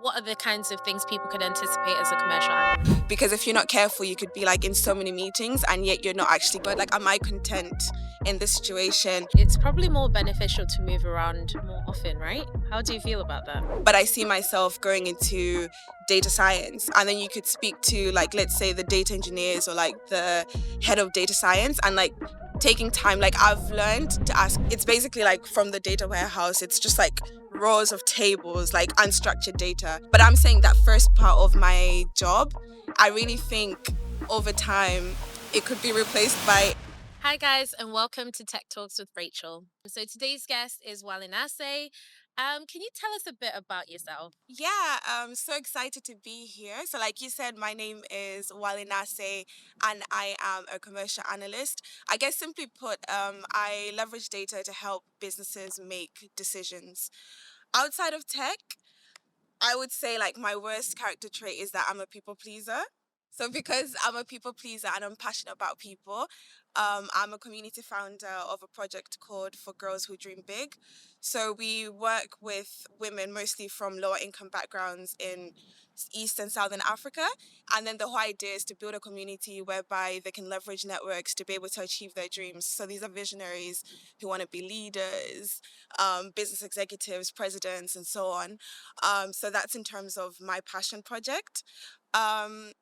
what are the kinds of things people could anticipate as a commercial analyst? Because if you're not careful, you could be like in so many meetings and yet you're not actually good. Like, am I content in this situation? It's probably more beneficial to move around more often, right? How do you feel about that? But I see myself going into data science, and then you could speak to, like, let's say the data engineers or like the head of data science, and like taking time. Like, I've learned to ask. It's basically like from the data warehouse, it's just like rows of tables, like unstructured data. But I'm saying that first part of my job, I really think over time it could be replaced by. Hi, guys, and welcome to Tech Talks with Rachel. So today's guest is Walinase. Can you tell us a bit about yourself? Yeah, I'm so excited to be here. So, like you said, my name is Walinase, and I am a commercial analyst. I guess simply put, I leverage data to help businesses make decisions. Outside of tech, I would say like my worst character trait is that I'm a people pleaser. So because I'm a people pleaser and I'm passionate about people, I'm a community founder of a project called For Girls Who Dream Big. So we work with women mostly from lower income backgrounds in East and Southern Africa. And then the whole idea is to build a community whereby they can leverage networks to be able to achieve their dreams. So these are visionaries who want to be leaders, business executives, presidents, and so on. So that's in terms of my passion project. Um,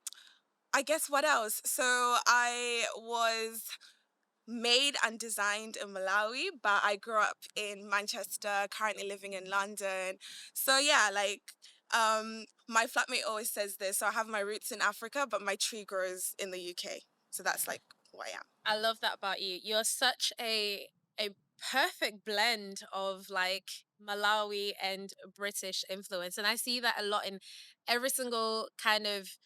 I guess what else? So I was made and designed in Malawi, but I grew up in Manchester, currently living in London. So yeah, like my flatmate always says this. So I have my roots in Africa, but my tree grows in the UK. So that's like who I am. I love that about you. You're such a perfect blend of like Malawi and British influence, and I see that a lot in every single kind of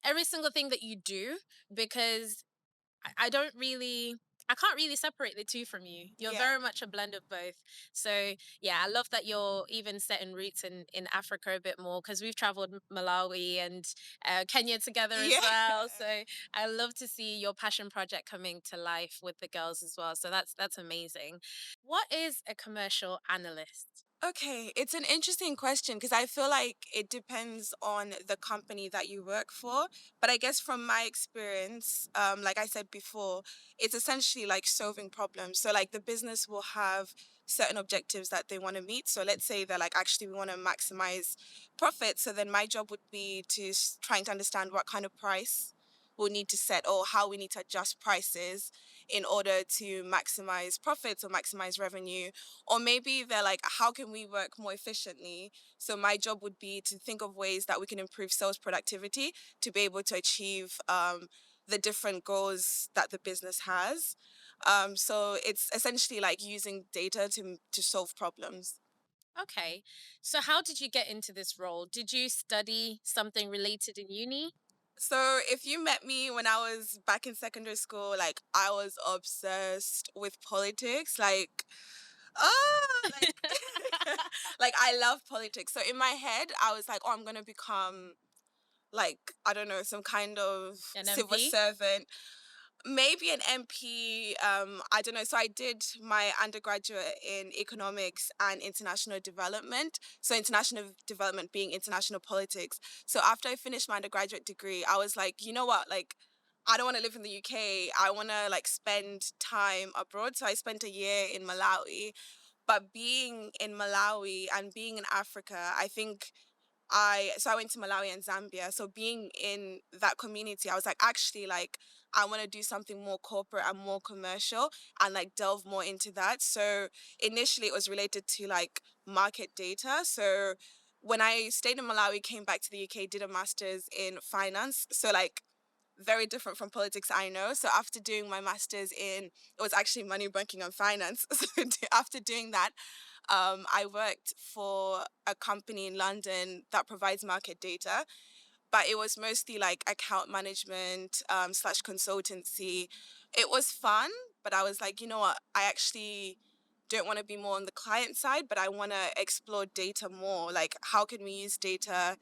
every single thing that you do because I don't really I can't really separate the two from you. You're Yeah. very much a blend of both. So yeah, I love that you're even setting roots in Africa a bit more because we've traveled Malawi and Kenya together as Yeah. well. So I love to see your passion project coming to life with the girls as well. So that's amazing. What is a commercial analyst? Okay, it's an interesting question because I feel like it depends on the company that you work for. But I guess from my experience, like I said before, it's essentially like solving problems. So, like, the business will have certain objectives that they want to meet. So, let's say they're like, actually, we want to maximize profit. So, then my job would be to trying to understand what kind of price we'll need to set or how we need to adjust prices in order to maximize profits or maximize revenue. Or maybe they're like, how can we work more efficiently? So my job would be to think of ways that we can improve sales productivity to be able to achieve the different goals that the business has. So it's essentially like using data to solve problems. Okay. So how did you get into this role? Did you study something related in uni? So if you met me when I was back in secondary school, like, I was obsessed with politics. Like, like like I love politics. So in my head, I was like, oh, I'm gonna become, like, I don't know, some kind of An civil MP? servant, maybe an MP. I don't know. So I did my undergraduate in economics and international development. So international development being international politics. So after I finished my undergraduate degree, I was like, you know what, like, I don't want to live in the UK. I want to like spend time abroad. So I spent a year in Malawi. But being in Malawi and being in Africa, I think I went to Malawi and Zambia. So being in that community, I was like, actually, like, I want to do something more corporate and more commercial and like delve more into that. So initially it was related to like market data. So when I stayed in Malawi, came back to the UK, did a master's in finance. So like very different from politics, I know. So after doing my master's in, it was actually money, banking, and finance. So after doing that, I worked for a company in London that provides market data, but it was mostly like account management slash consultancy. It was fun, but I was like, you know what? I actually don't want to be more on the client side, but I want to explore data more. Like, how can we use data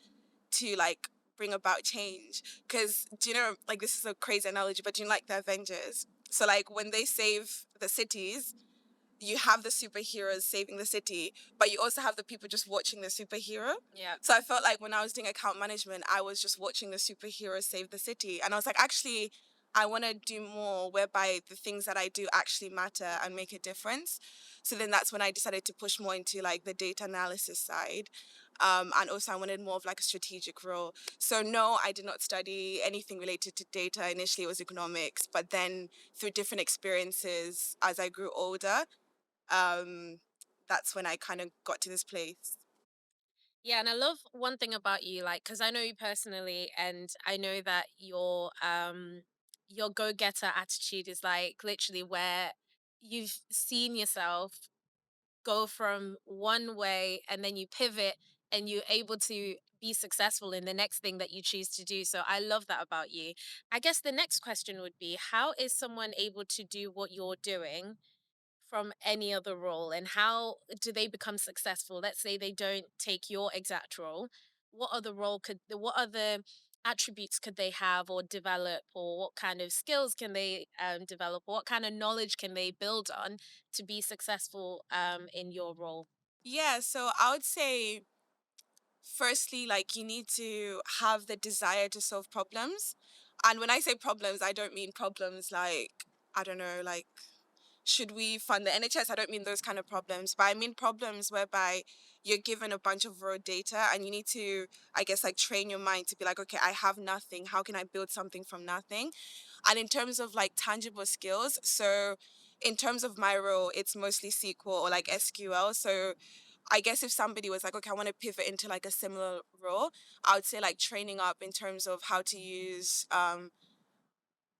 to like bring about change? Because do you know, like, this is a crazy analogy, but do you know, like the Avengers? So like when they save the cities, you have the superheroes saving the city, but you also have the people just watching the superhero. Yeah. So I felt like when I was doing account management, I was just watching the superheroes save the city. And I was like, actually, I want to do more whereby the things that I do actually matter and make a difference. So then that's when I decided to push more into like the data analysis side. And also I wanted more of like a strategic role. So no, I did not study anything related to data. Initially it was economics, but then through different experiences as I grew older, um, that's when I kind of got to this place. Yeah, and I love one thing about you, like, because I know you personally, and I know that your go-getter attitude is like literally where you've seen yourself go from one way and then you pivot and you're able to be successful in the next thing that you choose to do. So I love that about you. I guess the next question would be, how is someone able to do what you're doing from any other role, and how do they become successful? Let's say they don't take your exact role. What other attributes could they have or develop, or what kind of skills can they develop, or what kind of knowledge can they build on to be successful in your role? Yeah, so I would say firstly, like you need to have the desire to solve problems. And when I say problems, I don't mean problems like, I don't know, like should we fund the NHS? I don't mean those kind of problems, but I mean problems whereby you're given a bunch of raw data and you need to, I guess, like train your mind to be like, okay, I have nothing. How can I build something from nothing? And in terms of like tangible skills, so in terms of my role, it's mostly SQL or like SQL. So I guess if somebody was like, okay, I want to pivot into like a similar role, I would say like training up in terms of how to use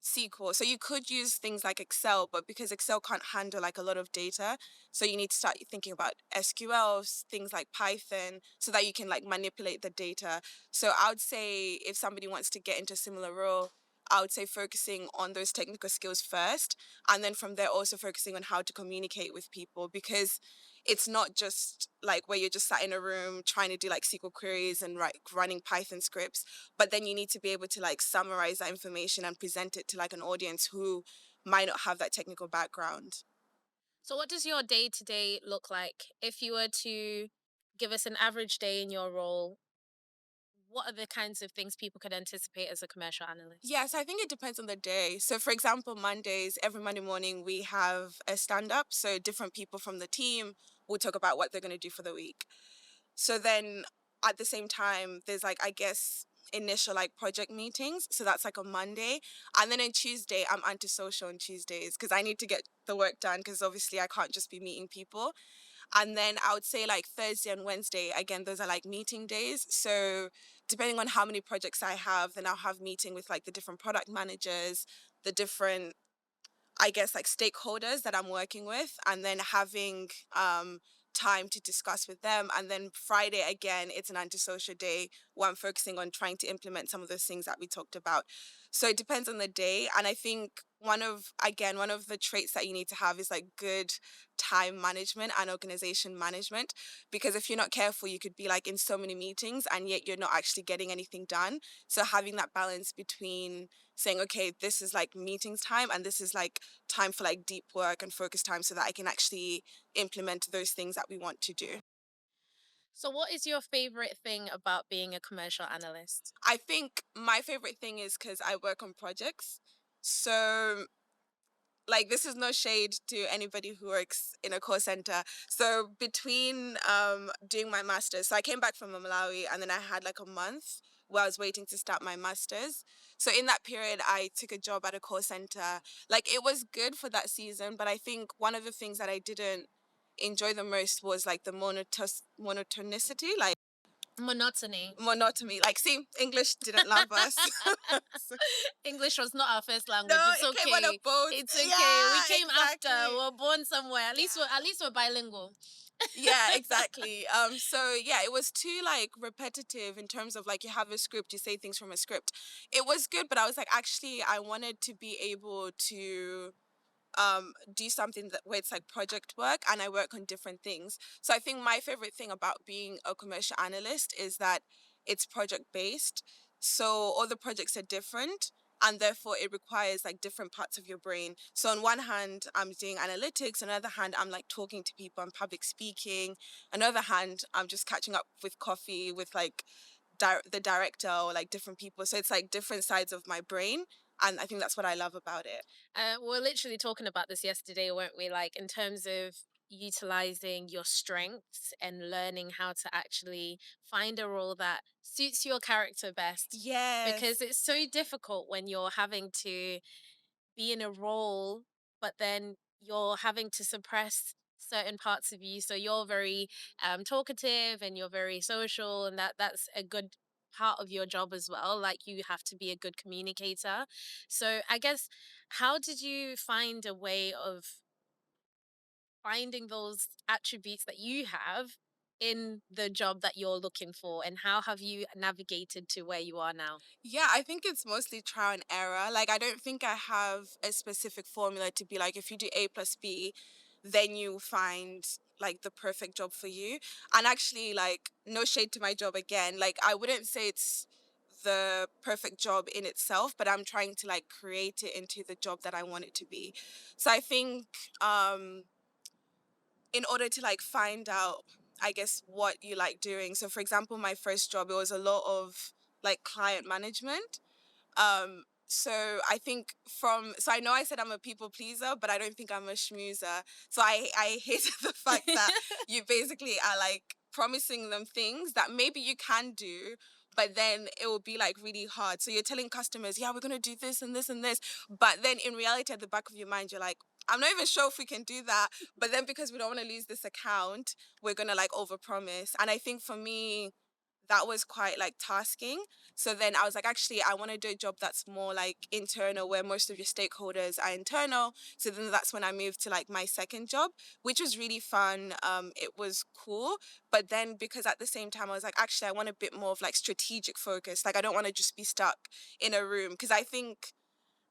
SQL. So you could use things like Excel, but because Excel can't handle like a lot of data, so you need to start thinking about SQL, things like Python, so that you can like manipulate the data. So I would say if somebody wants to get into a similar role, I would say focusing on those technical skills first, and then from there also focusing on how to communicate with people, because it's not just like where you're just sat in a room trying to do like SQL queries and running Python scripts, but then you need to be able to like summarize that information and present it to like an audience who might not have that technical background. So what does your day to day look like? If you were to give us an average day in your role, what are the kinds of things people could anticipate as a commercial analyst? Yes, I think it depends on the day. So, for example, Mondays, every Monday morning, we have a stand up. So, different people from the team will talk about what they're going to do for the week. So, then at the same time, there's like, I guess, initial like project meetings. So, that's like a Monday. And then on Tuesday, I'm antisocial on Tuesdays because I need to get the work done because obviously I can't just be meeting people. And then I would say like Thursday and Wednesday, again, those are like meeting days. So depending on how many projects I have, then I'll have meeting with like the different product managers, the different, I guess, like stakeholders that I'm working with, and then having time to discuss with them. And then Friday, again, it's an antisocial day where I'm focusing on trying to implement some of those things that we talked about. So it depends on the day. And I think one of the traits that you need to have is like good time management and organization management. Because if you're not careful, you could be like in so many meetings and yet you're not actually getting anything done. So having that balance between saying, okay, this is like meetings time and this is like time for like deep work and focus time so that I can actually implement those things that we want to do. So, what is your favorite thing about being a commercial analyst? I think my favorite thing is because I work on projects. So like this is no shade to anybody who works in a call center. So between doing my masters, so I came back from Malawi and then I had like a month where I was waiting to start my masters. So in that period I took a job at a call center. Like it was good for that season, but I think one of the things that I didn't enjoy the most was like the monotonicity, like Monotony. monotony. Like see, English didn't love us. So- English was not our first language. no, It's it came on a okay. boat. It's okay. We Yeah, came after. exactly. We were born somewhere. Yeah. At least we're bilingual. Yeah, exactly. So yeah, it was too like repetitive in terms of like you have a script, you say things from a script. It was good, but I was like, actually, I wanted to be able to do something that where it's like project work and I work on different things. So I think my favorite thing about being a commercial analyst is that it's project based. So all the projects are different and therefore it requires like different parts of your brain. So on one hand, I'm doing analytics, on the other hand, I'm like talking to people, I'm public speaking. On the other hand, I'm just catching up with coffee with like the director or like different people. So it's like different sides of my brain. And I think that's what I love about it. We're literally talking about this yesterday, weren't we? Like, in terms of utilizing your strengths and learning how to actually find a role that suits your character best. Because Yes. it's so difficult when you're having to be in a role, but then you're having to suppress certain parts of you. So you're very talkative and you're very social, and that's a good part of your job as well. Like, you have to be a good communicator. So I guess, how did you find a way of finding those attributes that you have in the job that you're looking for, and how have you navigated to where you are now? Yeah, I think it's mostly trial and error. Like, I don't think I have a specific formula to be like, if you do A plus B, then you find like the perfect job for you. And actually, like, no shade to my job again. Like, I wouldn't say it's the perfect job in itself, but I'm trying to like create it into the job that I want it to be. So I think um in order to like find out, I guess, what you like doing. So for example, my first job, it was a lot of like client management. So I think so I know I said I'm a people pleaser, but I don't think I'm a schmoozer. So I hate the fact that you basically are like promising them things that maybe you can do, but then it will be like really hard. So you're telling customers, yeah, we're gonna do this and this and this, but then in reality, at the back of your mind, you're like, I'm not even sure if we can do that. But then because we don't want to lose this account, we're gonna like overpromise. And I think for me, that was quite like tasking. So then I was like, actually, I want to do a job that's more like internal, where most of your stakeholders are internal. So then that's when I moved to like my second job, which was really fun. It was cool. But then because at the same time, I was like, actually, I want a bit more of like strategic focus. Like, I don't want to just be stuck in a room, because I think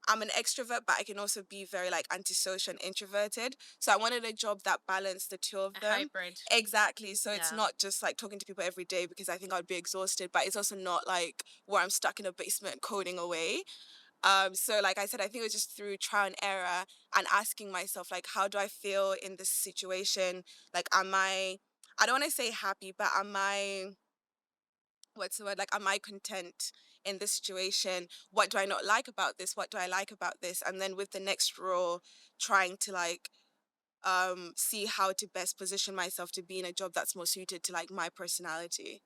I'm an extrovert, but I can also be very like antisocial and introverted. So I wanted a job that balanced the two of A them. hybrid. Exactly. So it's Yeah. not just like talking to people every day, because I think I'd be exhausted, but it's also not like where I'm stuck in a basement coding away. So like I said, I think it was just through trial and error and asking myself, like, how do I feel in this situation? Like, I don't want to say happy, but am I, what's the word, like, am I content in this situation? What do I not like about this? What do I like about this? And then with the next role, trying to like see how to best position myself to be in a job that's more suited to like my personality.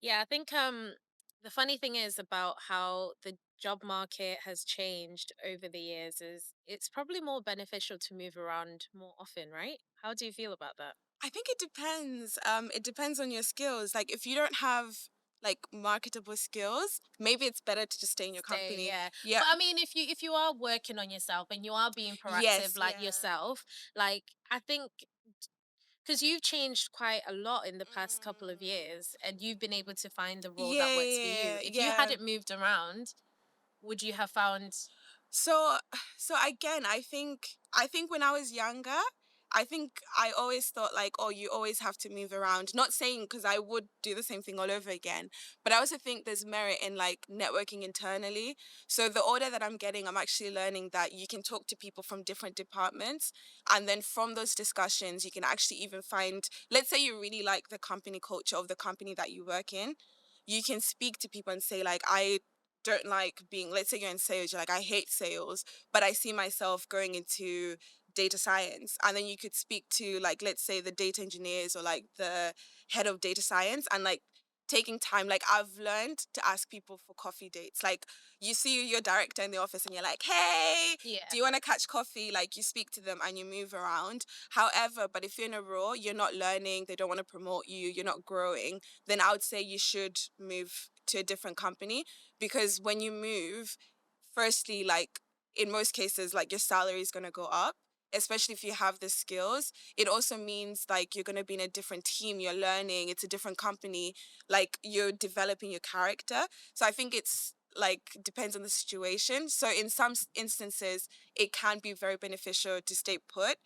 Yeah, I think the funny thing is about how the job market has changed over the years is it's probably more beneficial to move around more often, right? How do you feel about that? I think it depends. It depends on your skills. Like, if you don't have like marketable skills, maybe it's better to just stay in your Stay, company. yeah. Yeah. But I mean, if you are working on yourself and you are being proactive Yes. like Yeah. yourself, like, I think, because you've changed quite a lot in the past couple of Mm. years and you've been able to find the role that Yeah. works for you. Yeah. If you Yeah. hadn't moved around, would you have found? So so again, I think when I was younger, I think I always thought like, oh, you always have to move around. Not saying, because I would do the same thing all over again, but I also think there's merit in like networking internally. So the order that I'm getting, I'm actually learning that you can talk to people from different departments, and then from those discussions, you can actually even find, let's say you really like the company culture of the company that you work in, you can speak to people and say like, I don't like being, let's say you're in sales, you're like, I hate sales, but I see myself going into data science. And then you could speak to like, let's say the data engineers or like the head of data science, and like taking time. Like, I've learned to ask people for coffee dates. Like, you see your director in the office and you're like, hey, Yeah. do you want to catch coffee? Like, you speak to them and you move around. However, but if you're in a role, you're not learning, they don't want to promote you, you're not growing, then I would say you should move to a different company. Because when you move, firstly, like, in most cases, like, your salary is going to go up, especially if you have the skills. It also means like you're going to be in a different team, you're learning, it's a different company, like, you're developing your character. So I think it's like depends on the situation. So in some instances, it can be very beneficial to stay put,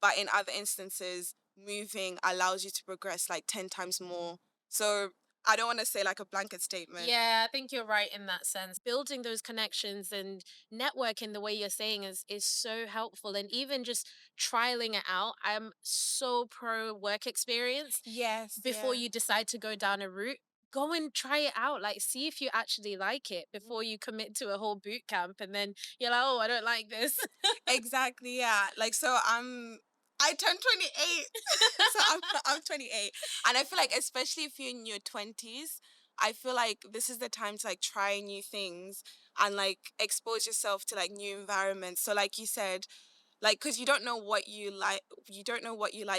but in other instances, moving allows you to progress like 10 times more. So I don't want to say like a blanket statement. Yeah, I think you're right in that sense. Building those connections and networking the way you're saying is so helpful. And even just trialing it out, I'm so pro work experience. Yes, Before yeah. you decide to go down a route, go and try it out. Like, see if you actually like it before you commit to a whole boot camp. And then you're like, oh, I don't like this. Exactly, yeah. Like so I turned 28. So I'm 28. And I feel like especially if you're in your 20s, I feel like this is the time to like try new things and like expose yourself to like new environments. So like you said, like because you don't know what you like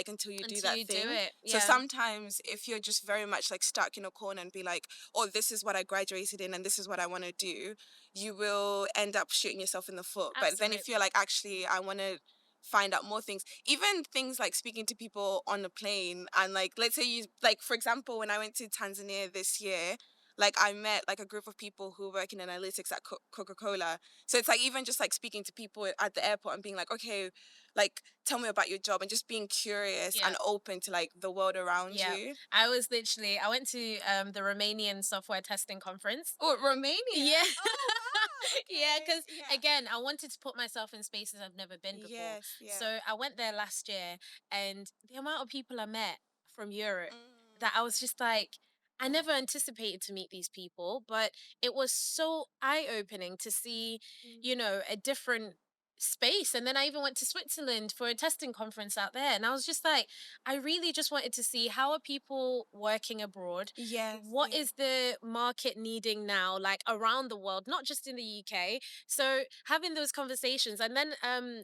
until you do Until that you do thing. it. So Yeah, sometimes if you're just very much like stuck in a corner and be like, oh, this is what I graduated in and this is what I want to do, you will end up shooting yourself in the foot. But then if you're absolutely. like, actually I want to find out more things, even things like speaking to people on the plane, and like let's say you like, for example, when I went to Tanzania this year, like I met like a group of people who work in analytics at Coca-Cola. So it's like even just like speaking to people at the airport and being like, okay, like tell me about your job, and just being curious Yeah. and open to like the world around Yeah. you. I went to the Romanian software testing conference. Oh, Romania. Yeah. Oh, wow. Yeah, Okay. because Yeah. again, I wanted to put myself in spaces I've never been before. Yes. Yeah. So I went there last year, and the amount of people I met from Europe that I was Mm. just like, I never anticipated to meet these people, but it was so eye opening to see, a different space. And then I even went to Switzerland for a testing conference out there. And I was just like, I really just wanted to see, how are people working abroad? Yes. What Yeah. is the market needing now, like around the world, not just in the UK? So having those conversations, and then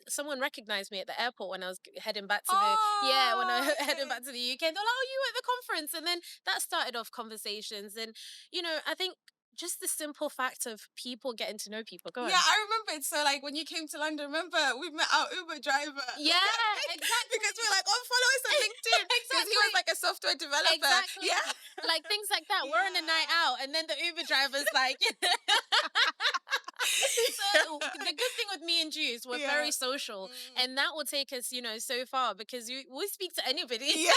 someone recognized me at the airport when I was heading back to the when I Oh, heading okay. back to the UK. They're like, "Oh, you at the conference?" And then that started off conversations, and I think just the simple fact of people getting to know people. Go Yeah, on. I remember it. So, like, when you came to London, remember we met our Uber driver Yeah, because we're exactly. like, oh, follow us on LinkedIn because he was Exactly. like a software developer. Yeah, Exactly. Like things like that. We're on a night yeah, out, and then the Uber driver's like, so the good thing with me and Juice, we're yeah, very social, mm, and that will take us, so far because we speak to anybody. yeah,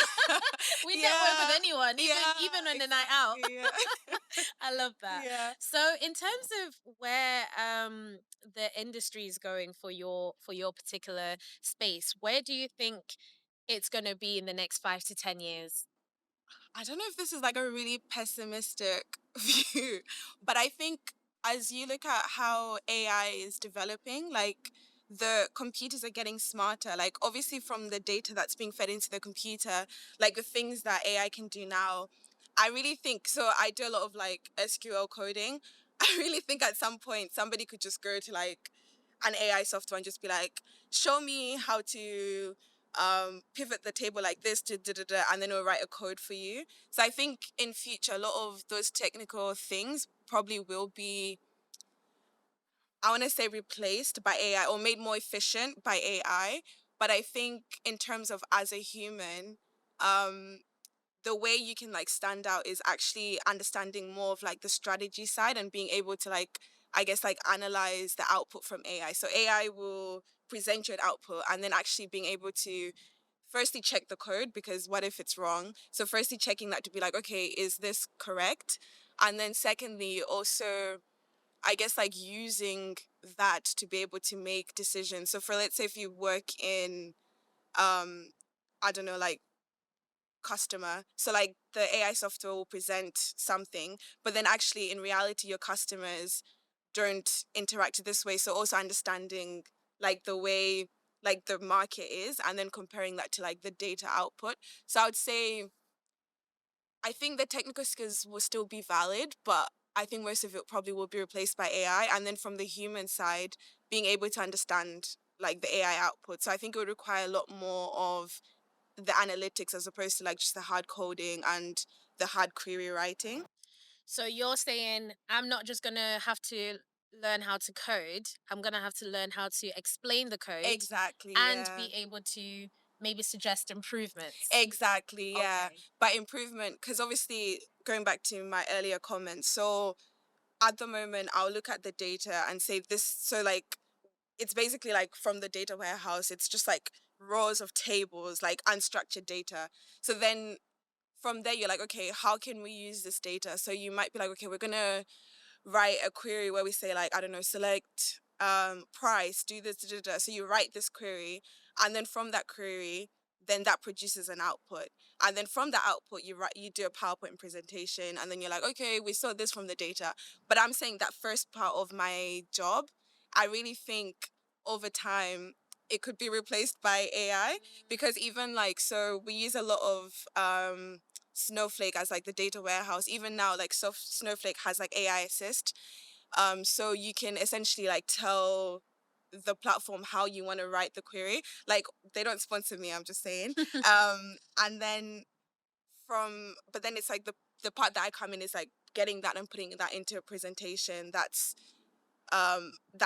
We network with yeah, anyone, even yeah, on a night out. exactly. Yeah, I love that. yeah. So, in terms of where the industry is going for your particular space, where do you think it's going to be in the next 5 to 10 years? I don't know if this is like a really pessimistic view, but I think as you look at how AI is developing, like the computers are getting smarter. Like obviously from the data that's being fed into the computer, like the things that AI can do now, I really think so. I do a lot of like SQL coding. I really think at some point somebody could just go to like an AI software and just be like, show me how to pivot the table like this to da da da, and then it'll write a code for you. So I think in future, a lot of those technical things probably will be, I want to say, replaced by AI or made more efficient by AI. But I think in terms of as a human, um, the way you can like stand out is actually understanding more of like the strategy side and being able to like, I guess, like analyze the output from AI. So AI will present you an output and then actually being able to firstly check the code, because what if it's wrong? So firstly checking that to be like, okay, is this correct? And then secondly also, I guess, like using that to be able to make decisions. So for, let's say, if you work in I don't know, like customer. So like the AI software will present something, but then actually in reality your customers don't interact this way. So also understanding like the way like the market is and then comparing that to like the data output. So I would say I think the technical skills will still be valid, but I think most of it probably will be replaced by AI. And then from the human side, being able to understand like the AI output. So I think it would require a lot more of the analytics as opposed to like just the hard coding and the hard query writing. So you're saying I'm not just going to have to learn how to code, I'm going to have to learn how to explain the code Exactly, and yeah. be able to maybe suggest improvements. Exactly, yeah. Okay. By improvement, because obviously going back to my earlier comments, so at the moment I'll look at the data and say this, so like it's basically like from the data warehouse, it's just like rows of tables, like unstructured data. So then from there you're like, okay, how can we use this data? So you might be like, okay, we're gonna write a query where we say like, I don't know, select price, do this, da, da, da. So you write this query, and then from that query, then that produces an output. And then from the output, you do a PowerPoint presentation, and then you're like, okay, we saw this from the data. But I'm saying that first part of my job, I really think over time it could be replaced by AI, because even like, so we use a lot of Snowflake as like the data warehouse. Even now, like Snowflake has like AI assist. So you can essentially like tell the platform how you want to write the query. Like, they don't sponsor me, I'm just saying. And then but then it's like the part that I come in is like getting that and putting that into a presentation that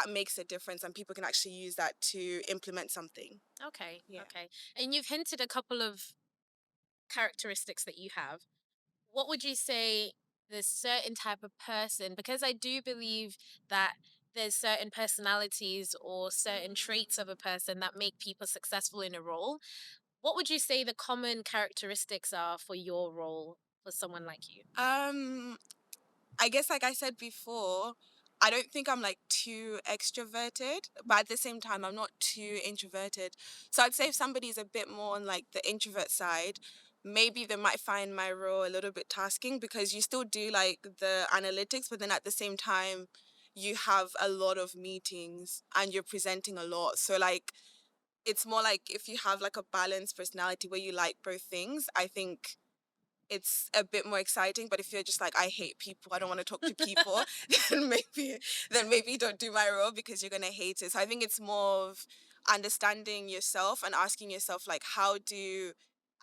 makes a difference, and people can actually use that to implement something. Okay, Yeah. okay. And you've hinted a couple of characteristics that you have. What would you say the certain type of person, because I do believe that there's certain personalities or certain traits of a person that make people successful in a role. What would you say the common characteristics are for your role for someone like you? Um, I guess, like I said before, I don't think I'm like too extroverted, but at the same time, I'm not too introverted. So I'd say if somebody's a bit more on like the introvert side, maybe they might find my role a little bit tasking, because you still do like the analytics, but then at the same time, you have a lot of meetings and you're presenting a lot. So like, it's more like if you have like a balanced personality where you like both things, I think it's a bit more exciting. But if you're just like, I hate people, I don't want to talk to people, then maybe don't do my role, because you're gonna hate it. So I think it's more of understanding yourself and asking yourself like, how do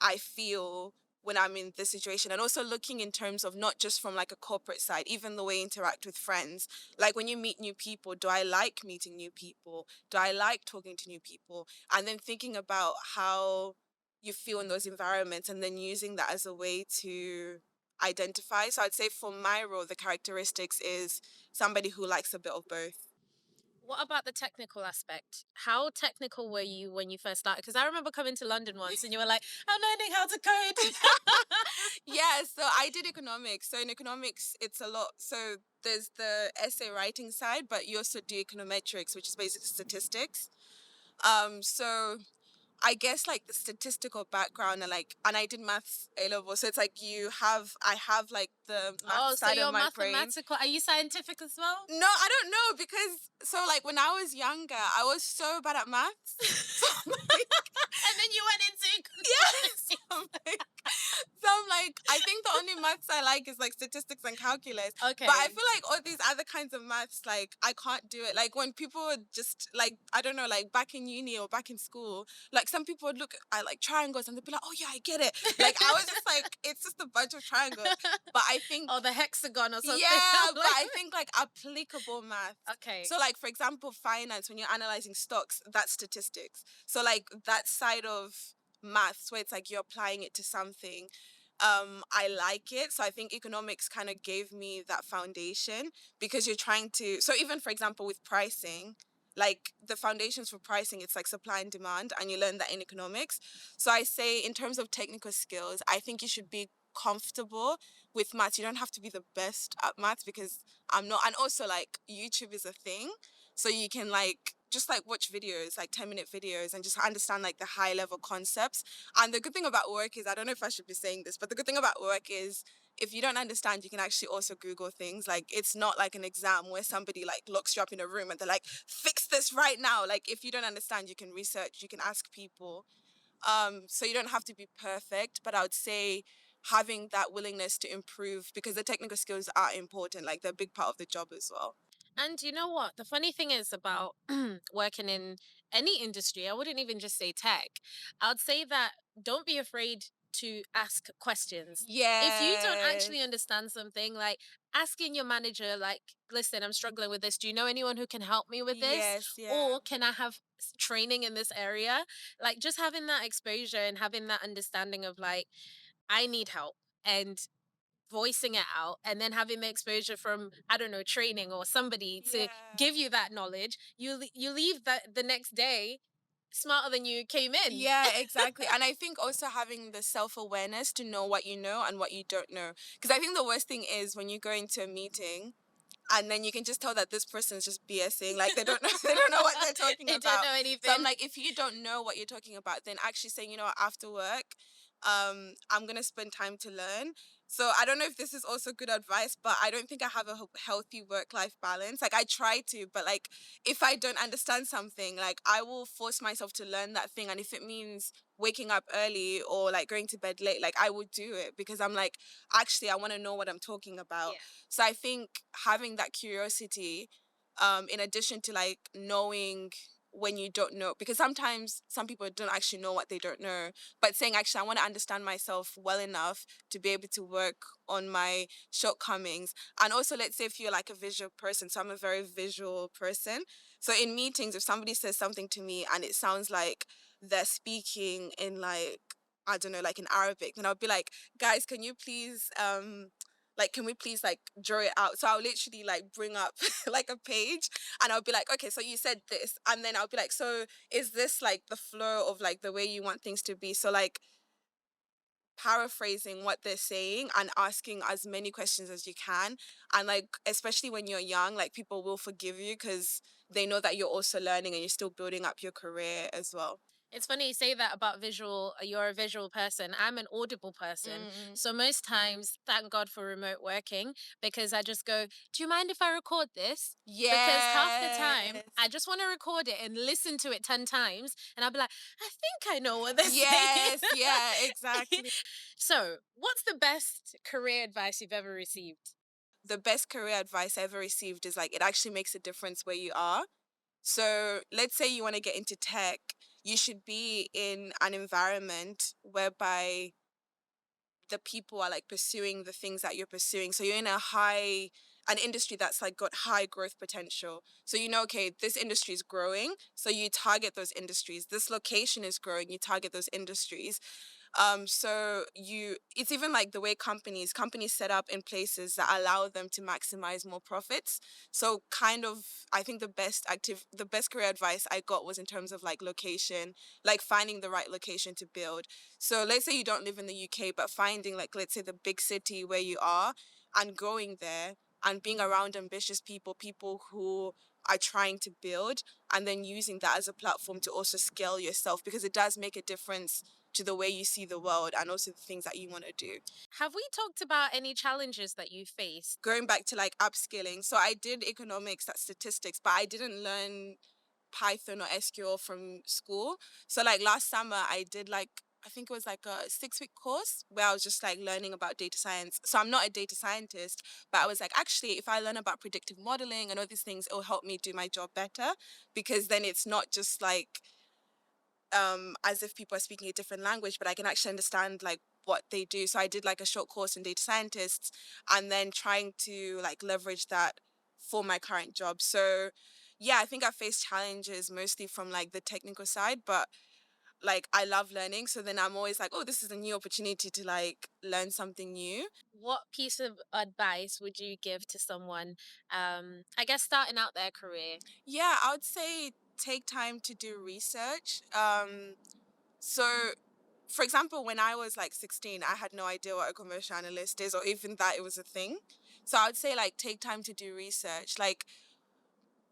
I feel when I'm in this situation? And also looking in terms of not just from like a corporate side, even the way you interact with friends. Like when you meet new people, do I like meeting new people? Do I like talking to new people? And then thinking about how you feel in those environments, and then using that as a way to identify. So I'd say for my role, the characteristics is somebody who likes a bit of both. What about the technical aspect? How technical were you when you first started? Because I remember coming to London once and you were like, I'm learning how to code. Yeah, so I did economics. So in economics, it's a lot. So there's the essay writing side, but you also do econometrics, which is basically statistics. So I guess like the statistical background, and I did maths A level, so it's like I have like the Oh, math so side of you're my brain. mathematical. Are you scientific as well? No, I don't know, because so like when I was younger, I was so bad at maths. So I'm like, And then you went into yes, economics. I think the only maths I like is like statistics and calculus. But I Okay. feel like all these other kinds of maths, like I can't do it. Like when people would just like, I don't know, like back in uni or back in school, like some people would look at like triangles and they'd be like, oh yeah, I get it. Like I was just like, it's just a bunch of triangles. But I think, Or the hexagon or something. yeah, I'm but like, I think like applicable math. okay. So like for example, finance, when you're analyzing stocks, that's statistics. So like that side of maths where it's like you're applying it to something, I like it. So I think economics kind of gave me that foundation, because you're trying to, so even for example with pricing, like the foundations for pricing, it's like supply and demand, and you learn that in economics. So I say in terms of technical skills, I think you should be comfortable with maths. You don't have to be the best at maths, because I'm not. And also like YouTube is a thing, so you can like just like watch videos, like 10-minute videos, and just understand like the high level concepts. And the good thing about work is, I don't know if I should be saying this, but the good thing about work is if you don't understand, you can actually also Google things. Like it's not like an exam where somebody like locks you up in a room and they're like, fix this right now. Like if you don't understand, you can research, you can ask people. So you don't have to be perfect, but I would say having that willingness to improve, because the technical skills are important, like they're a big part of the job as well. And you know what? The funny thing is about working in any industry, I wouldn't even just say tech. I would say that don't be afraid to ask questions. If you don't Yes. actually understand something, like asking your manager, like, listen, I'm struggling with this. Do you know anyone who can help me with this? Yes, yeah. Or can I have training in this area? Like, just having that exposure and having that understanding of, like, I need help. And voicing it out and then having the exposure from, I don't know, training or somebody to Yeah. give you that knowledge, you leave that the next day smarter than you came in. Yeah, exactly. And I think also having the self-awareness to know what you know and what you don't know. Because I think the worst thing is when you go into a meeting and then you can just tell that this person's just BSing, like they don't know they don't know what they're talking They don't about. know So I'm anything. like, if you don't know what you're talking about, then actually saying, you know what, after work, I'm gonna spend time to learn. So I don't know if this is also good advice, but I don't think I have a healthy work-life balance. Like I try to, but like if I don't understand something, like I will force myself to learn that thing, and if it means waking up early or like going to bed late, like I will do it because I'm like, actually I want to know what I'm talking about. Yeah. So I think having that curiosity, in addition to like knowing when you don't know, because sometimes some people don't actually know what they don't know, but saying actually I want to understand myself well enough to be able to work on my shortcomings. And also, let's say if you're like a visual person, so I'm a very visual person. So in meetings, if somebody says something to me and it sounds like they're speaking in like, I don't know, like in Arabic, then I'll be like, guys, can you please like can we please like draw it out? So I'll literally like bring up like a page and I'll be like, okay, so you said this, and then I'll be like, so is this like the flow of like the way you want things to be? So like paraphrasing what they're saying and asking as many questions as you can. And like especially when you're young, like people will forgive you because they know that you're also learning and you're still building up your career as well. It's funny you say that about visual. You're a visual person. I'm an audible person. Mm. So most times, thank God for remote working because I just go, do you mind if I record this? Because half the time, Yes. I just want to record it and listen to it 10 times. And I'll be like, I think I know what they're saying. Yes, yeah, exactly. So, what's the best career advice you've ever received? The best career advice I ever received is like it actually makes a difference where you are. So let's say you want to get into tech, you should be in an environment whereby the people are like pursuing the things that you're pursuing. So you're in an industry that's like got high growth potential. So you know, okay, this industry is growing, so you target those industries. This location is growing, you target those industries. So it's even like the way companies set up in places that allow them to maximize more profits. So kind of, I think the best career advice I got was in terms of like location, like finding the right location to build. So let's say you don't live in the UK, but finding like, let's say the big city where you are and going there and being around ambitious people, people who are trying to build, and then using that as a platform to also scale yourself, because it does make a difference to the way you see the world and also the things that you want to do. Have we talked about any challenges that you faced? Going back to like upskilling, so I did economics, that's statistics, but I didn't learn Python or SQL from school. So like last summer I did like, I think it was like a 6 week course where I was just like learning about data science. So I'm not a data scientist, but I was like, actually, if I learn about predictive modeling and all these things, it'll help me do my job better, because then it's not just like as if people are speaking a different language, but I can actually understand like what they do. So I did like a short course in data scientists and then trying to like leverage that for my current job. So yeah, I think I faced challenges mostly from like the technical side, but like I love learning. So then I'm always like, oh, this is a new opportunity to like learn something new. What piece of advice would you give to someone, I guess, starting out their career? Yeah, I would say take time to do research. So for example, when I was like 16, I had no idea what a commercial analyst is or even that it was a thing. So I would say like take time to do research. Like,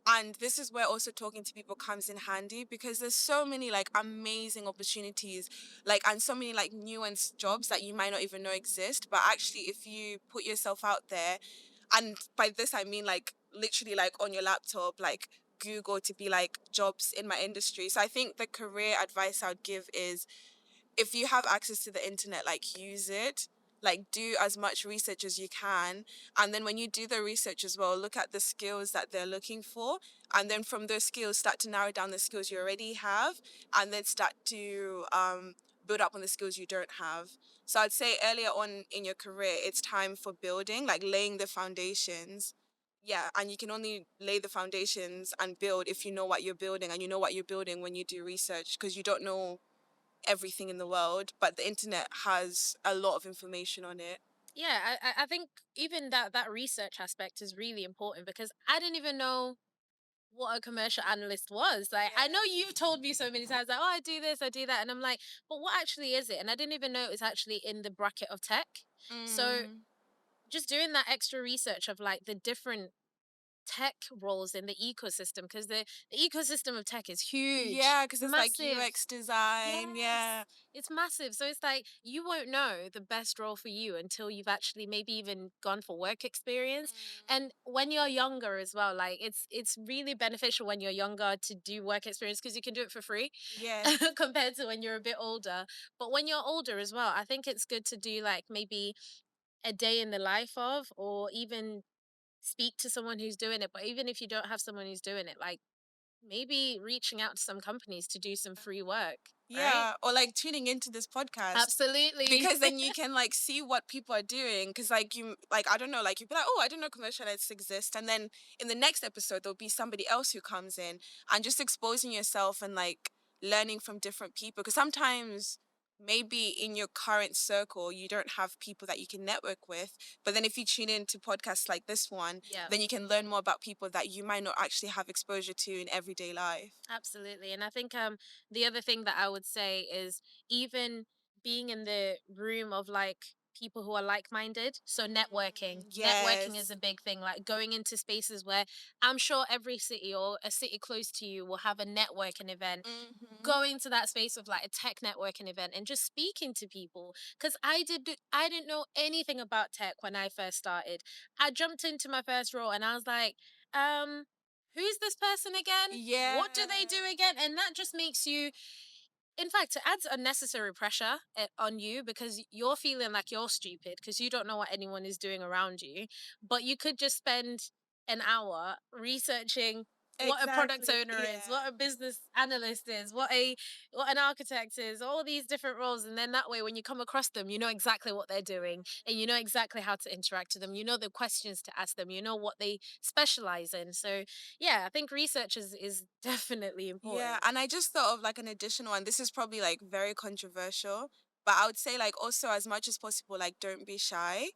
and this is where also talking to people comes in handy, because there's so many like amazing opportunities, like, and so many like nuanced jobs that you might not even know exist. But actually, if you put yourself out there, and by this I mean like literally like on your laptop, like Google to be like jobs in my industry. So I think the career advice I would give is, if you have access to the internet, like use it, like do as much research as you can. And then when you do the research as well, look at the skills that they're looking for. And then from those skills, start to narrow down the skills you already have, and then start to build up on the skills you don't have. So I'd say earlier on in your career, it's time for building, like laying the foundations. Yeah, and you can only lay the foundations and build if you know what you're building, and you know what you're building when you do research, because you don't know everything in the world, but the internet has a lot of information on it. Yeah, I think even that research aspect is really important because I didn't even know what a commercial analyst was. Like, I know Yes. you've told me so many times, like, oh, I do this, I do that. And I'm like, but what actually is it? And I didn't even know it was actually in the bracket of tech. So Mm. just doing that extra research of like the different tech roles in the ecosystem, because the ecosystem of tech is huge, Yeah, because it's it's like massive. UX design. Yes, Yeah. it's massive. So it's like you won't know the best role for you until you've actually maybe even gone for work experience. Mm. And when you're younger as well, like it's really beneficial when you're younger to do work experience because you can do it for free Yes. compared to when you're a bit older. But when you're older as well, I think it's good to do like maybe a day in the life of, or even speak to someone who's doing it. But even if you don't have someone who's doing it, like maybe reaching out to some companies to do some free work, right? Yeah, or like tuning into this podcast, Absolutely. because then you can like see what people are doing. Because like you, like I don't know, like you'd be like, oh, I didn't know commercial ads exist, and then in the next episode there'll be somebody else who comes in, and just exposing yourself and like learning from different people. Because sometimes maybe in your current circle you don't have people that you can network with, but then if you tune into podcasts like this one, Yeah, then you can learn more about people that you might not actually have exposure to in everyday life. absolutely. And I think the other thing that I would say is even being in the room of like people who are like-minded. So networking. Networking is Yes. a big thing. Like going into spaces where I'm sure every city or a city close to you will have a networking event, Mm-hmm. going to that space of like a tech networking event and just speaking to people, because I didn't know anything about tech when I first started. I jumped into my first role and I was like, um who's this person again, Yeah. what do they do again? And that just makes you, in fact, it adds unnecessary pressure on you because you're feeling like you're stupid because you don't know what anyone is doing around you. But you could just spend an hour researching what a product Exactly. owner is, Yeah. what a business analyst is, what an architect is, all these different roles. And then that way, when you come across them, you know exactly what they're doing and you know exactly how to interact with them. You know the questions to ask them. You know what they specialize in. So yeah, I think research is definitely Yeah, important. and I just thought of like an additional one. This is probably like very controversial, but I would say like also as much as possible, like don't be shy.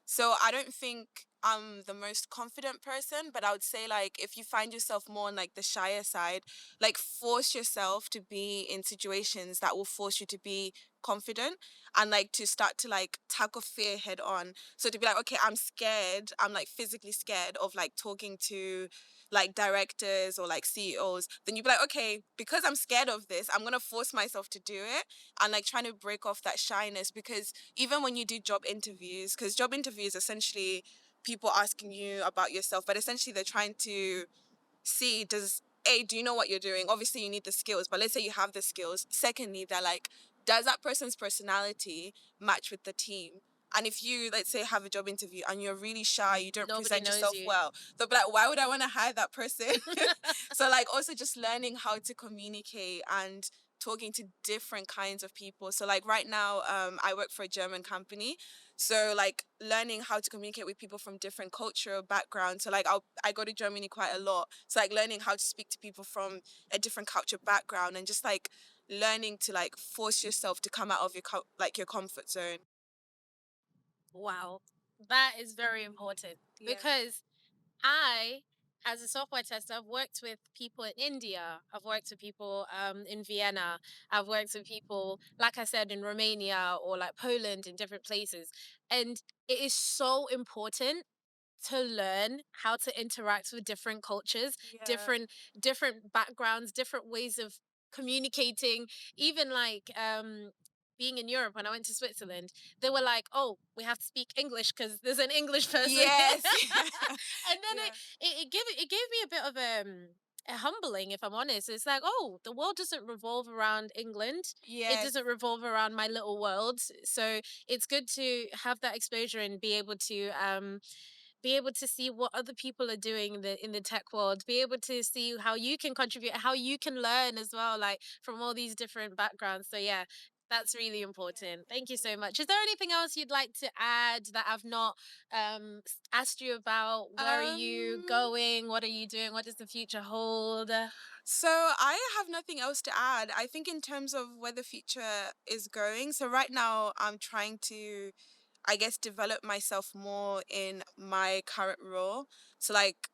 So I don't think I'm the most confident person, but I would say like if you find yourself more on like the shyer side, like force yourself to be in situations that will force you to be confident and like to start to like tackle fear head on. So to be like, okay, I'm scared. I'm like physically scared of like talking to like directors or like CEOs, then you'd be like, okay, because I'm scared of this, I'm gonna force myself to do it and like trying to break off that shyness. Because even when you do job interviews, because job interviews essentially people asking you about yourself, but essentially they're trying to see, does A, do you know what you're doing? Obviously you need the skills, but let's say you have the skills. Secondly, they're like, does that person's personality match with the team? And if you, let's say, have a job interview and you're really shy, you don't Nobody present knows yourself you. well, they'll be like, why would I want to hire that person? So, like, also just learning how to communicate and talking to different kinds of people. So, like, right now, I work for a German company. So, like, learning how to communicate with people from different cultural backgrounds. So, like, I go to Germany quite a lot. So, like, learning how to speak to people from a different culture background and just like learning to like force yourself to come out of your like your comfort zone. Wow. That is very important Yeah. because I, as a software tester, I've worked with people in India. I've worked with people in Vienna. I've worked with people, like I said, in Romania or like Poland in different places. And it is so important to learn how to interact with different cultures, Yeah. different backgrounds, different ways of communicating. Even like being in Europe when I went to Switzerland, they were like, "Oh, we have to speak English because there's an English person here." Yes. And then Yeah. it gave me a bit of a humbling, if I'm honest. It's like, oh, the world doesn't revolve around England. It Yes. doesn't revolve around my little world. So it's good to have that exposure and be able to see what other people are doing in the tech world, be able to see how you can contribute, how you can learn as well, like from all these different backgrounds. So yeah, that's really Yeah, important. thank Thank you you. so much. Is there anything else you'd like to add that I've not asked you about? Where are you Um, going? What are you doing? What does the future hold? so I have nothing else to add. I think in terms of where the future is going, so right now I'm trying to, I guess, develop myself more in my current role. So like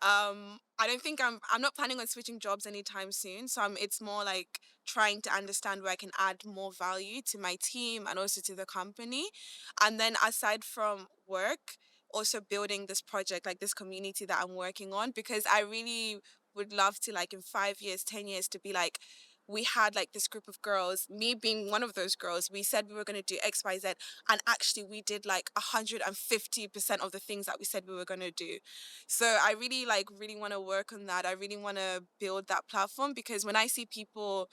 I don't think I'm not planning on switching jobs anytime soon. So it's more like trying to understand where I can add more value to my team and also to the company. And then aside from work, also building this project, like this community that I'm working on, because I really would love to, like, in 5 years, 10 years, to be like, we had like this group of girls, me being one of those girls. We said we were going to do XYZ, and actually we did like 150% of the things that we said we were going to do. So I really, like, really want to work on that. I really want to build that platform, because when I see people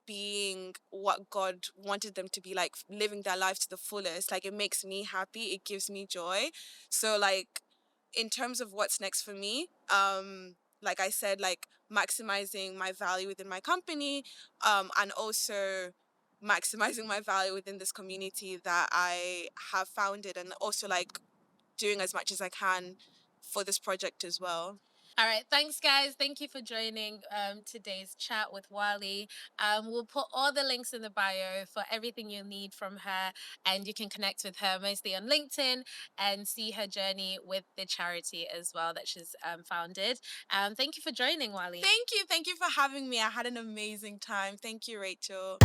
being what God wanted them to be, like living their life to the fullest, like, it makes me happy, it gives me joy. So, like, in terms of what's next for me, like I said, like, maximizing my value within my company, and also maximizing my value within this community that I have founded, and also like doing as much as I can for this project as well. All right, thanks, guys. Thank you for joining today's chat with Wali. We'll put all the links in the bio for everything you need from her, and you can connect with her mostly on LinkedIn and see her journey with the charity as well that she's founded. Thank you for joining, Wali. Thank you. Thank you for having me. I had an amazing time. Thank you, Rachel.